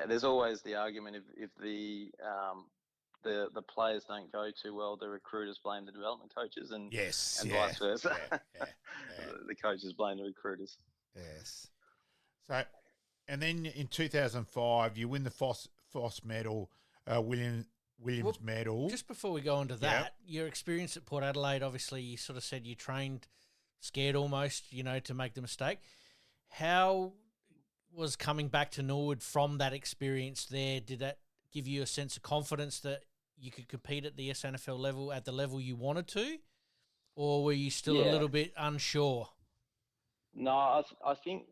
there's always the argument if the players don't go too well, the recruiters blame the development coaches, and Yes, vice versa. yeah. The coaches blame the recruiters. Yes. So, and then in 2005, you win the Foss medal, Williams medal. Just before we go on to that, your experience at Port Adelaide, obviously you sort of said you trained scared almost, to make the mistake. How was coming back to Norwood from that experience there? Did that give you a sense of confidence that you could compete at the SNFL level, at the level you wanted to? Or were you still a little bit unsure? No, I think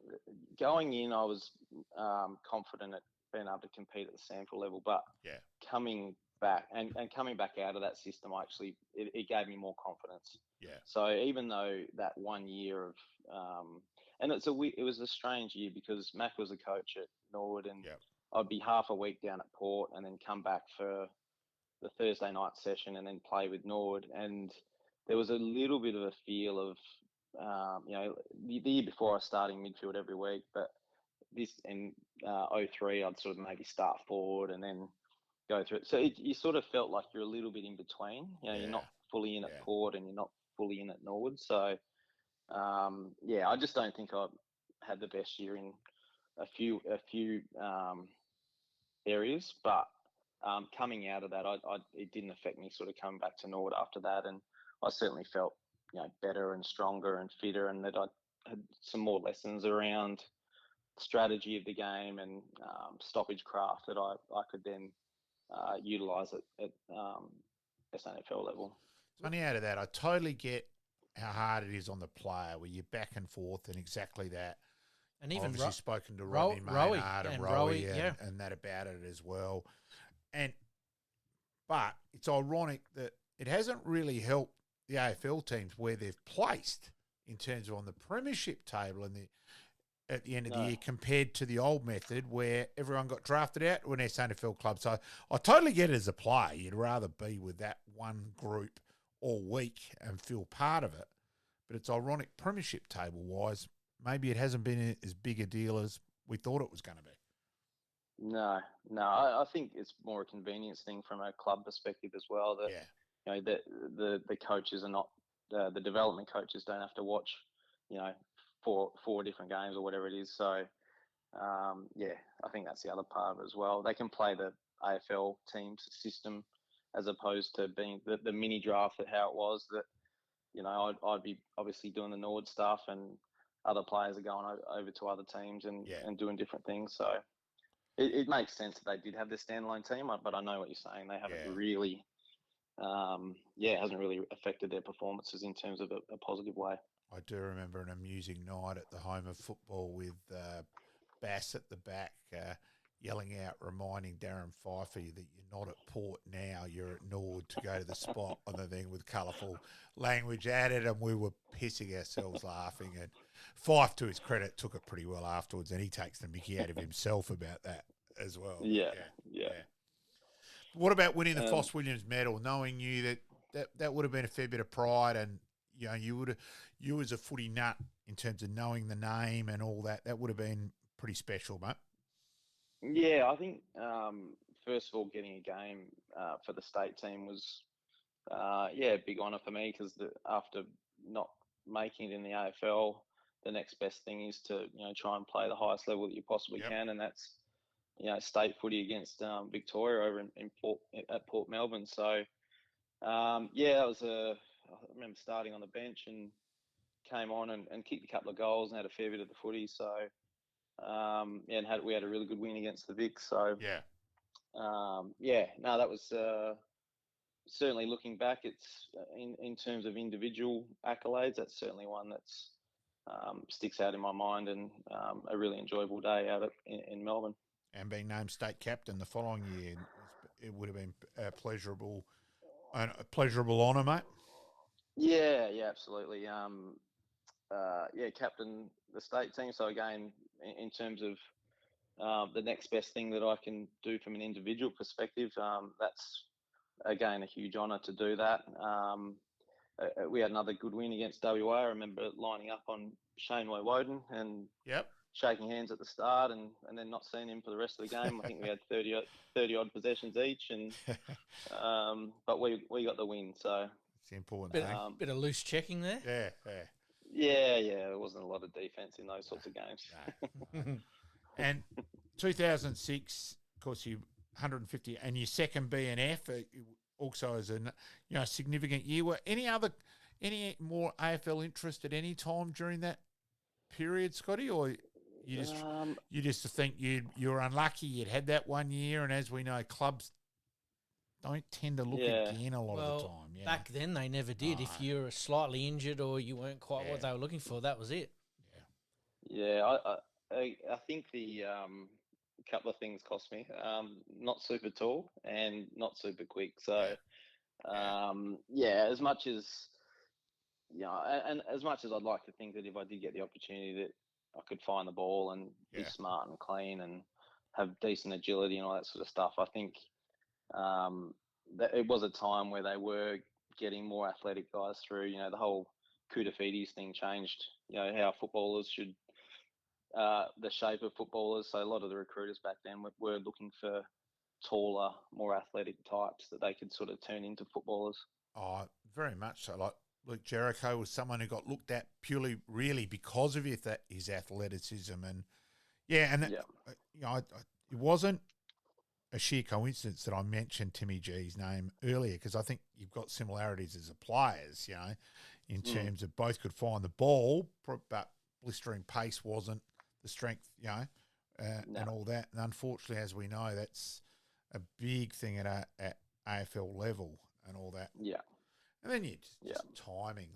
going in, I was confident at being able to compete at the SANFL level, but coming back and coming back out of that system, it gave me more confidence. Yeah. So even though that 1 year of and it was a strange year because Mac was a coach at Norwood, and I'd be half a week down at Port and then come back for the Thursday night session and then play with Norwood. And there was a little bit of a feel of, the year before I was starting midfield every week, but this in 03, I'd sort of maybe start forward and then go through it. So you sort of felt like you're a little bit in between. You're not fully in at Port and you're not fully in at Norwood. So, I just don't think I had the best year in a few areas, but coming out of that, it didn't affect me sort of coming back to Norwood after that, and I certainly felt better and stronger and fitter, and that I had some more lessons around strategy of the game and stoppage craft that I could then utilise at SNFL level. Funny out of that, I totally get how hard it is on the player where you're back and forth and exactly that. And even obviously spoken to Rodney Maynard and Rowie and that about it as well. But it's ironic that it hasn't really helped the AFL teams where they've placed in terms of on the premiership table at the end of the year compared to the old method where everyone got drafted out to an SNFL club. So I totally get it as a player. You'd rather be with that one group all week and feel part of it. But it's ironic premiership table-wise, maybe it hasn't been as big a deal as we thought it was going to be. No. I think it's more a convenience thing from a club perspective as well. That the coaches are not the development coaches don't have to watch, four different games or whatever it is. So I think that's the other part of it as well. They can play the AFL teams system as opposed to being the mini draft at how it was. That I'd be obviously doing the Nord stuff and other players are going over to other teams and doing different things. So it makes sense that they did have this standalone team, but I know what you're saying. They haven't really, it hasn't really affected their performances in terms of a positive way. I do remember an amusing night at the home of football with Bass at the back yelling out, reminding Darren Fyfey that you're not at Port now, you're at Norwood to go to the spot on the thing with colourful language added, and we were pissing ourselves laughing. And Fyfe, to his credit, took it pretty well afterwards, and he takes the mickey out of himself about that as well. Yeah. What about winning the Foss Williams medal, knowing you that would have been a fair bit of pride, and you as a footy nut in terms of knowing the name and all that would have been pretty special, mate. Yeah, I think first of all, getting a game for the state team was a big honour for me because after not making it in the AFL, the next best thing is to try and play the highest level that you possibly can, and that's state footy against Victoria over at Port Melbourne. So that was I remember starting on the bench and came on and kicked a couple of goals and had a fair bit of the footy. So we had a really good win against the Vics. So that was certainly looking back. It's in terms of individual accolades, that's certainly one that's sticks out in my mind, and a really enjoyable day out in Melbourne. And being named state captain the following year, it would have been a pleasurable honour, mate. Yeah, absolutely. Captain the state team. So again, in terms of the next best thing that I can do from an individual perspective, that's again a huge honour to do that. We had another good win against WA. I remember lining up on Shane Woden and shaking hands at the start and then not seeing him for the rest of the game. I think we had 30 odd possessions each, and but we got the win. So it's the important thing. Bit of loose checking there. Yeah. There wasn't a lot of defense in those sorts of games. No. And 2006, of course, you 150, and your second BNF also is a significant year. Were any more AFL interest at any time during that period, Scotty, or you just think you were unlucky you'd had that 1 year, and as we know, clubs don't tend to look again a lot of the time. Yeah. Back then they never did. If you were slightly injured or you weren't quite what they were looking for, that was it. Yeah, I think the couple of things cost me. Not super tall and not super quick. So, as much as and as much as I'd like to think that if I did get the opportunity that I could find the ball and be smart and clean and have decent agility and all that sort of stuff, I think that it was a time where they were getting more athletic guys through. The whole Kudafides thing changed. How footballers should. The shape of footballers. So a lot of the recruiters back then were looking for taller, more athletic types that they could sort of turn into footballers. Oh, very much so. Like Luke Jericho was someone who got looked at purely, really, because of his athleticism, and it wasn't a sheer coincidence that I mentioned Timmy G's name earlier, because I think you've got similarities as a players, in terms of both could find the ball, but blistering pace wasn't the strength, and all that. And unfortunately, as we know, that's a big thing at AFL level and all that. Yeah. And then just timing.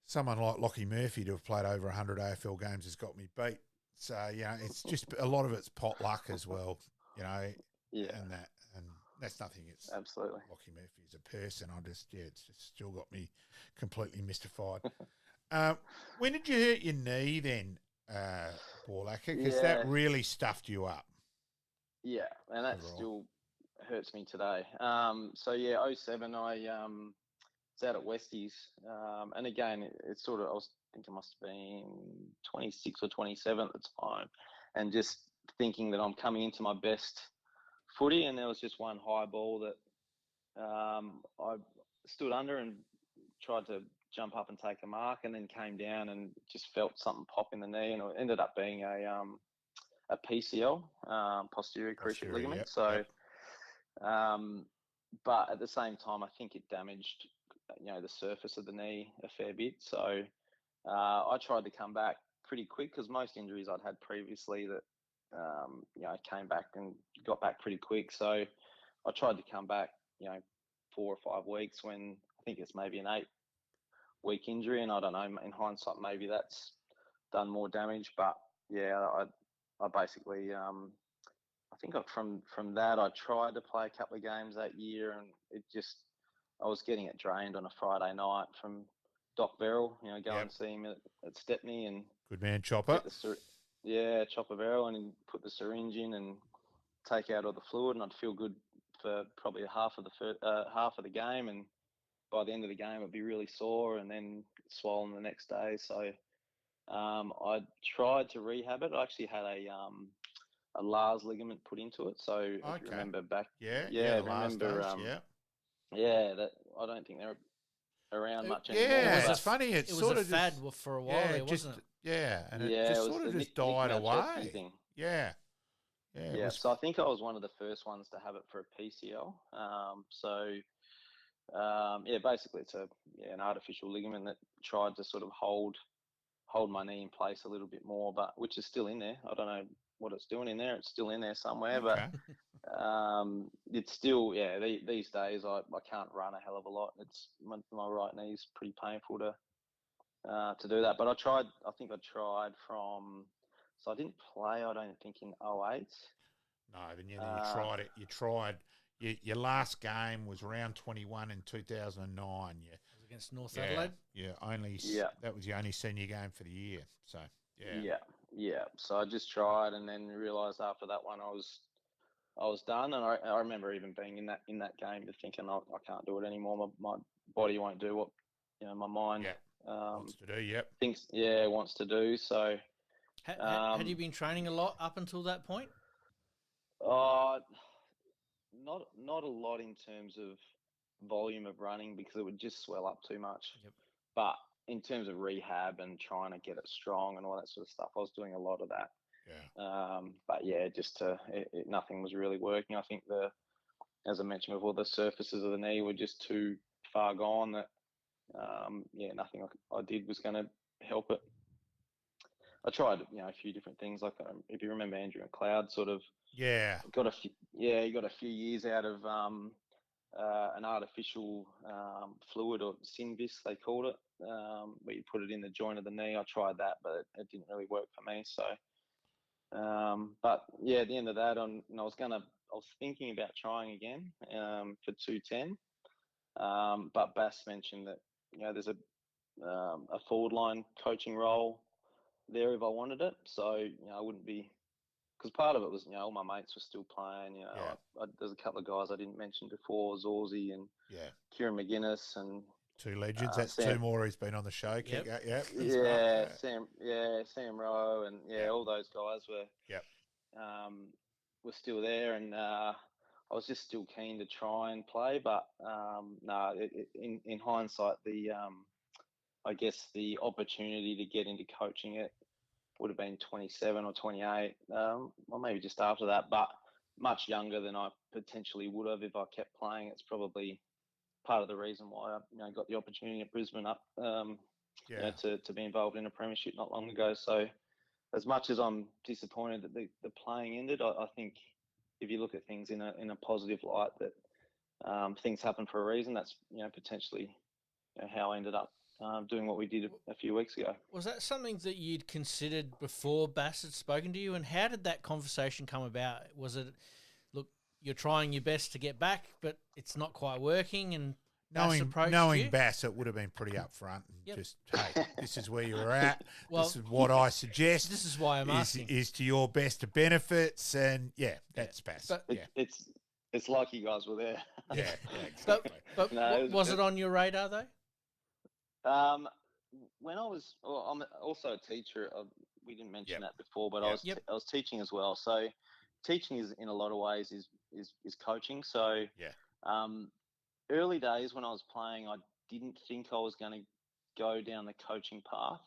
Someone like Lockie Murphy to have played over 100 AFL games has got me beat. So, it's just a lot of it's pot luck as well, and that's nothing. It's absolutely Lockie Murphy as a person. It's just still got me completely mystified. When did you hurt your knee then, Borlace? Because that really stuffed you up. Yeah, and that still hurts me today. 07, I was out at Westies, and again, it's sort of, I think it must have been 26 or 27 at the time, and just thinking that I'm coming into my best footy, and there was just one high ball that I stood under and tried to jump up and take a mark, and then came down and just felt something pop in the knee, and it ended up being a PCL, posterior cruciate ligament. Yep, so, but at the same time, I think it damaged, the surface of the knee a fair bit. So I tried to come back pretty quick, because most injuries I'd had previously that, came back and got back pretty quick. So I tried to come back, 4 or 5 weeks, when I think it's maybe an 8-week injury, and I don't know, in hindsight, maybe that's done more damage. But I basically, I think from that, I tried to play a couple of games that year, and I was getting it drained on a Friday night from Doc Verrill, go and see him at Stepney, and good man, Chopper. Chopper Verrill, and he'd put the syringe in and take out all the fluid, and I'd feel good for probably half of the game, and by the end of the game, I'd be really sore and then swollen the next day. So I tried to rehab it. I actually had a Lars ligament put into it. So if you remember back, the Lars days, that I don't think they're around much anymore. Yeah, it's funny. It was sort a of fad for a while there, wasn't it? And it just sort of just died away. Thing. Yeah. So I think I was one of the first ones to have it for a PCL. Basically it's an artificial ligament that tried to sort of hold my knee in place a little bit more, but which is still in there. I don't know what it's doing in there. It's still in there somewhere, but it's still these days I can't run a hell of a lot. It's my right knee is pretty painful to do that. But I think I tried from, so I didn't play, I don't think, in 08. No, then you tried it. You tried. Your last game was round 21 in 2009. Yeah, it was against North Adelaide. That was the only senior game for the year. So So I just tried, and then realised after that one I was done. And I remember even being in that game, thinking I can't do it anymore. My body won't do what my mind wants to do. Yep. Wants to do. So, had you been training a lot up until that point? Not a lot in terms of volume of running because it would just swell up too much. Yep. But in terms of rehab and trying to get it strong and all that sort of stuff, I was doing a lot of that. Yeah. But yeah, nothing was really working. I think as I mentioned before, the surfaces of the knee were just too far gone that, nothing I did was going to help it. I tried, a few different things. Like if you remember Andrew McLeod, sort of. Yeah. He got a few years out of an artificial fluid, or Synvis they called it, where you put it in the joint of the knee. I tried that, but it didn't really work for me. So, but yeah, at the end of that, I was thinking about trying again for 210. But Bass mentioned that there's a forward line coaching role there if I wanted it. So I wouldn't be. Because part of it was, all my mates were still playing. There's a couple of guys I didn't mention before, Zorzy and Kieran McGuinness and two legends. That's Sam, two more who's been on the show. Sam Rowe and all those guys were still there, and I was just still keen to try and play. But in hindsight, I guess the opportunity to get into coaching it would have been 27 or 28, or maybe just after that, but much younger than I potentially would have if I kept playing. It's probably part of the reason why I got the opportunity at Brisbane to be involved in a premiership not long ago. So as much as I'm disappointed that the playing ended, I think if you look at things in a positive light, that things happen for a reason. That's potentially how I ended up doing what we did a few weeks ago. Was that something that you'd considered before Bass had spoken to you? And how did that conversation come about? Was it, look, you're trying your best to get back, but it's not quite working, and knowing Bass, it would have been pretty upfront and just, hey, this is where you're at. This is what I suggest. This is why I'm asking. Is to your best benefits, and that's Bass. But it's like you guys were there. Exactly. But was it on your radar though? When I'm also a teacher. We didn't mention that before, but I was teaching as well. So teaching is in a lot of ways is coaching. So early days when I was playing, I didn't think I was going to go down the coaching path,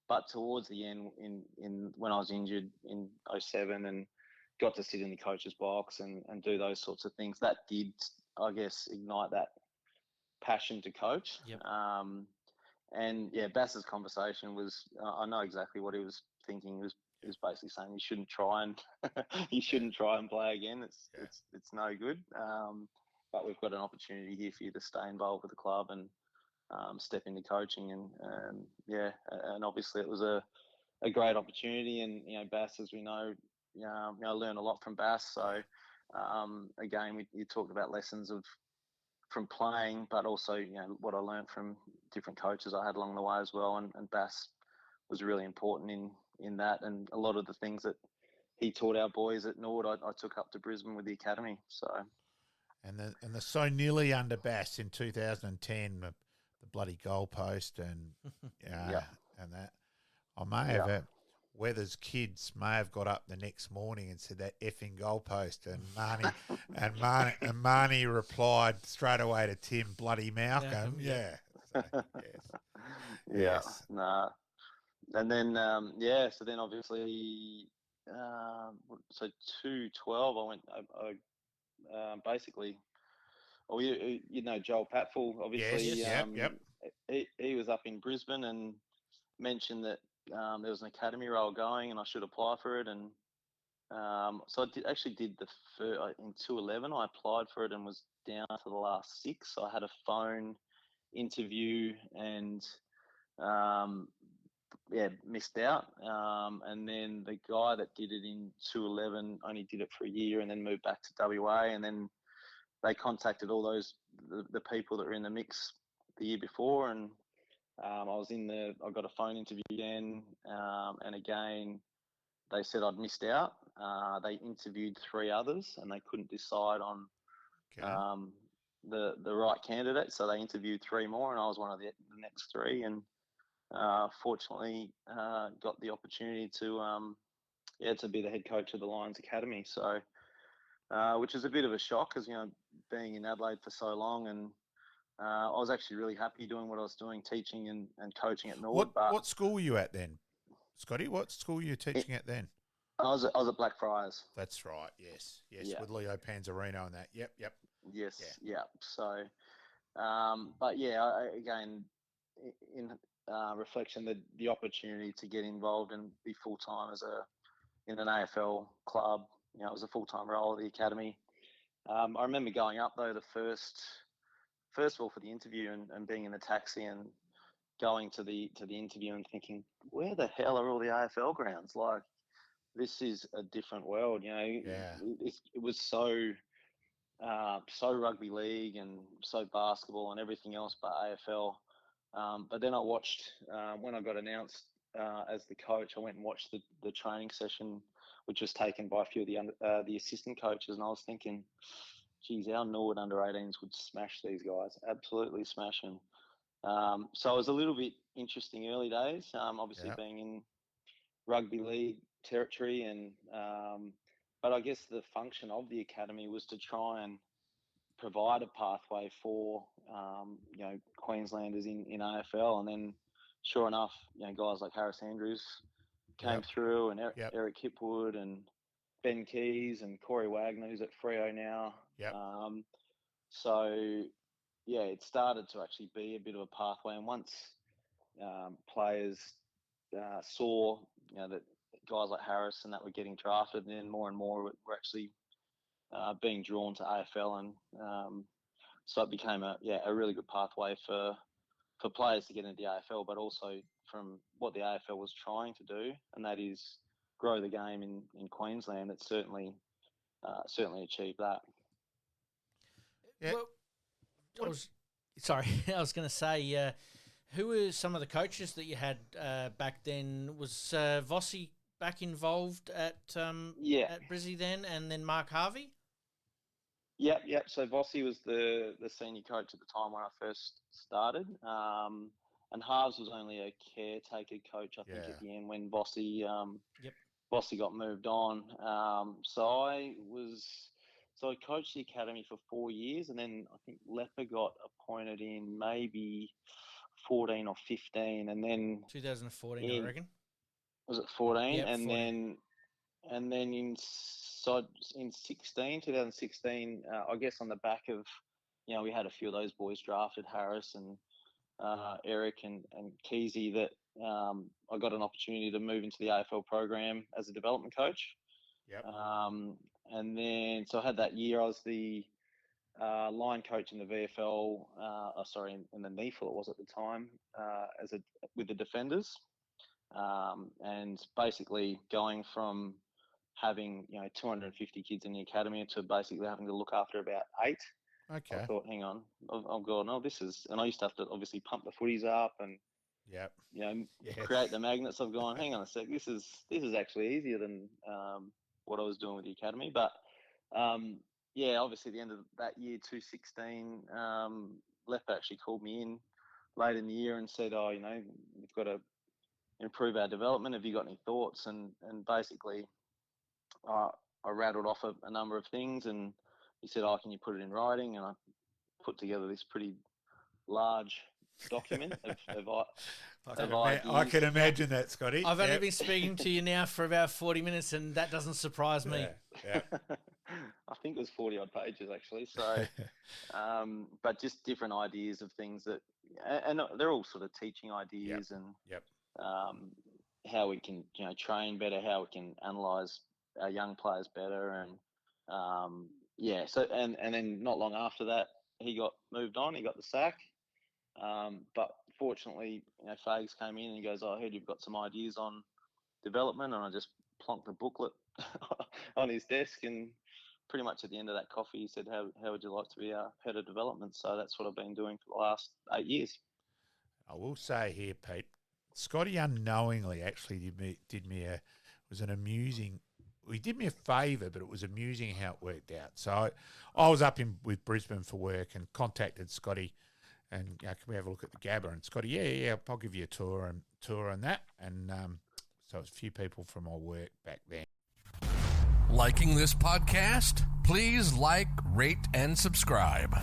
but towards the end, in when I was injured in 2007 and got to sit in the coach's box and do those sorts of things, that did, I guess, ignite that passion to coach. And Bass's conversation was, I know exactly what he was thinking. He was basically saying you shouldn't try and play again. It's no good. But we've got an opportunity here for you to stay involved with the club and step into coaching. And obviously it was a great opportunity. And Bass, as we know, I learned a lot from Bass. So again, you talked about lessons from playing, but also what I learned from different coaches I had along the way as well, and Bass was really important in that, and a lot of the things that he taught our boys at Norwood I took up to Brisbane with the academy. So and the so nearly under Bass in 2010, the bloody goalpost and and that I may have Weather's kids may have got up the next morning and said that effing goalpost, and Marnie replied straight away to Tim, bloody Malcolm. Nah. And then so then obviously so 212 I went basically Joel Patfull, obviously. He was up in Brisbane and mentioned that there was an academy role going and I should apply for it, and so I did in 211 I applied for it and was down to the last 6. So I had a phone interview and missed out, and then the guy that did it in 211 only did it for a year and then moved back to WA, and then they contacted all the people that were in the mix the year before, and I got a phone interview again, and again, they said I'd missed out. They interviewed 3 others, and they couldn't decide on the right candidate, so they interviewed 3 more, and I was one of the next 3. And fortunately got the opportunity to be the head coach of the Lions Academy. So, which is a bit of a shock because, being in Adelaide for so long, and I was actually really happy doing what I was doing, teaching and coaching at Norwood. What school were you at then, Scotty? What school were you teaching at then? I was at Blackfriars. That's right. Yes. Yeah. With Leo Panzarino and that. Yep. Yes. Yeah. So, but yeah, again, in reflection, the opportunity to get involved and be full time in an AFL club, it was a full time role at the academy. I remember going up though first of all for the interview and being in the taxi and going to the interview and thinking, where the hell are all the AFL grounds? Like, this is a different world, Yeah. It was so rugby league and so basketball and everything else but AFL. But then I watched, when I got announced as the coach, I went and watched the training session, which was taken by a few of the assistant coaches, and I was thinking, geez, our Norwood under-18s would smash these guys, absolutely smash them. So it was a little bit interesting early days, obviously being in rugby league territory, and but I guess the function of the academy was to try and provide a pathway for Queenslanders in AFL, and then sure enough, guys like Harris Andrews came through, and Eric Hipwood and Ben Keys and Corey Wagner, who's at Freo now. So yeah, it started to actually be a bit of a pathway, and once players saw that guys like Harris and that were getting drafted, and then more and more were actually being drawn to AFL, and so it became a really good pathway for players to get into the AFL, but also from what the AFL was trying to do, and that is grow the game in Queensland. It certainly achieved that. Yeah. Well, I was going to say, who were some of the coaches that you had back then? Was Vossi back involved at Brizzy then, and then Mark Harvey? Yep. So Vossi was the senior coach at the time when I first started, and Harves was only a caretaker coach, I think, at the end when Vossi got moved on. So I coached the academy for 4 years, and then I think Lepper got appointed in maybe 14 or 15, and then 2014, I reckon. Was it 14? Yep, and 14. then in 2016, I guess on the back of, we had a few of those boys drafted, Harris and Eric and Keezy, that I got an opportunity to move into the AFL program as a development coach. And then, so I had that year, I was the line coach in the VFL, in the NEFL it was at the time, with the defenders. And basically going from having 250 kids in the academy to basically having to look after about 8. Okay. I thought, hang on, I'm going, this is, and I used to have to obviously pump the footies up and create the magnets. I've gone, hang on a sec, this is actually easier than what I was doing with the academy. But obviously the end of that year, 2016, Lepp actually called me in late in the year and said, we've got to improve our development. Have you got any thoughts? And basically, I rattled off a number of things, and he said, can you put it in writing? And I put together this pretty large document of ideas. I can imagine that, Scotty. I've only been speaking to you now for about 40 minutes, and that doesn't surprise me. Yeah. I think it was 40 odd pages actually. So, but just different ideas of things that, and they're all sort of teaching ideas and how we can, train better, how we can analyse our young players better, and so and then not long after that, he got moved on. He got the sack, but fortunately, Fags came in and he goes, "I heard you've got some ideas on development," and I just plonked the booklet on his desk, and pretty much at the end of that coffee, he said, "How would you like to be our head of development?" So that's what I've been doing for the last 8 years. I will say here, Pete, Scotty unknowingly actually did me he did me a favour, but it was amusing how it worked out. So I was up with Brisbane for work and contacted Scotty and can we have a look at the Gabba? And Scotty, yeah, I'll give you a tour on that. And so it's a few people from my work back then. Liking this podcast? Please like, rate, and subscribe.